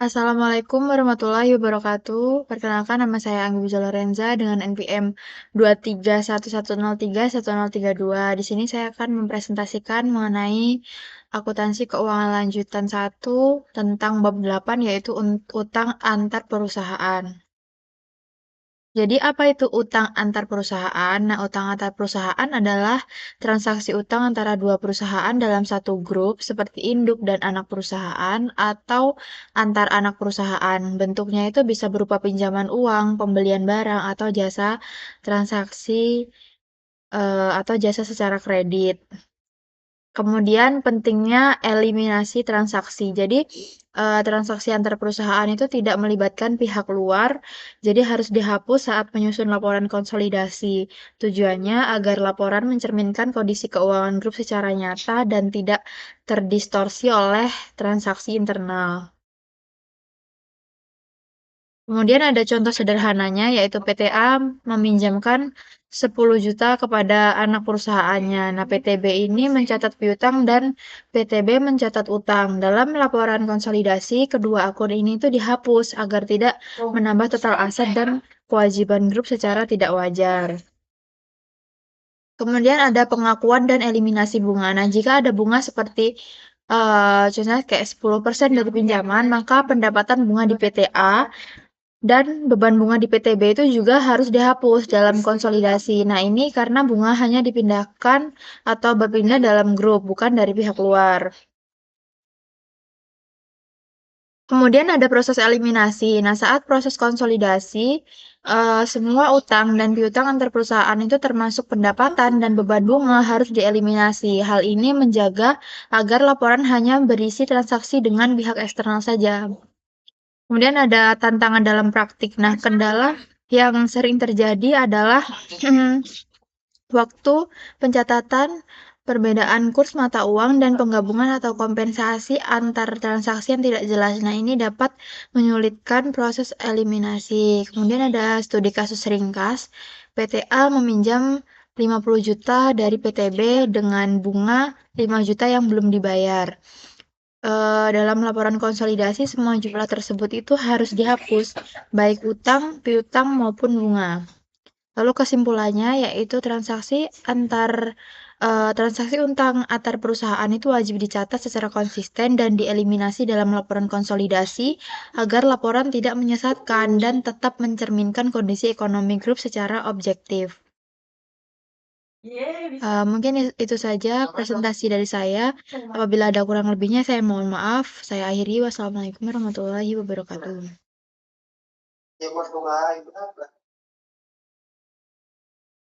Assalamualaikum warahmatullahi wabarakatuh. Perkenalkan nama saya Anggi Puja Lorenza dengan NPM 23111031032. Di sini saya akan mempresentasikan mengenai akuntansi keuangan lanjutan 1 tentang bab 8 yaitu utang antar perusahaan. Jadi apa itu utang antar perusahaan? Nah, utang antar perusahaan adalah transaksi utang antara dua perusahaan dalam satu grup seperti induk dan anak perusahaan atau antar anak perusahaan. Bentuknya itu bisa berupa pinjaman uang, pembelian barang atau jasa secara kredit. Kemudian pentingnya eliminasi transaksi. Jadi, transaksi antar perusahaan itu tidak melibatkan pihak luar, jadi harus dihapus saat menyusun laporan konsolidasi. Tujuannya agar laporan mencerminkan kondisi keuangan grup secara nyata dan tidak terdistorsi oleh transaksi internal. Kemudian ada contoh sederhananya, yaitu PTA meminjamkan 10 juta kepada anak perusahaannya. Nah, PTB ini mencatat piutang dan PTB mencatat utang. Dalam laporan konsolidasi, kedua akun ini itu dihapus agar tidak menambah total aset dan kewajiban grup secara tidak wajar. Kemudian ada pengakuan dan eliminasi bunga. Nah, jika ada bunga seperti contohnya kayak 10% dari pinjaman, maka pendapatan bunga di PTA dan beban bunga di PTB itu juga harus dihapus dalam konsolidasi. Nah, ini karena bunga hanya dipindahkan atau berpindah dalam grup, bukan dari pihak luar. Kemudian ada proses eliminasi. Nah, saat proses konsolidasi, semua utang dan piutang antar perusahaan itu termasuk pendapatan dan beban bunga harus dieliminasi. Hal ini menjaga agar laporan hanya berisi transaksi dengan pihak eksternal saja. Kemudian ada tantangan dalam praktik. Nah, kendala yang sering terjadi adalah waktu pencatatan, perbedaan kurs mata uang, dan penggabungan atau kompensasi antar transaksi yang tidak jelas. Nah, ini dapat menyulitkan proses eliminasi. Kemudian ada studi kasus ringkas. PTA meminjam 50 juta dari PTB dengan bunga 5 juta yang belum dibayar. Dalam laporan konsolidasi, semua jumlah tersebut itu harus dihapus, baik utang, piutang, maupun bunga. Lalu kesimpulannya yaitu transaksi utang antar perusahaan itu wajib dicatat secara konsisten dan dieliminasi dalam laporan konsolidasi agar laporan tidak menyesatkan dan tetap mencerminkan kondisi ekonomi grup secara objektif. Mungkin itu saja presentasi dari saya. Apabila ada kurang lebihnya, saya mohon maaf. Saya akhiri. Wassalamualaikum warahmatullahi wabarakatuh.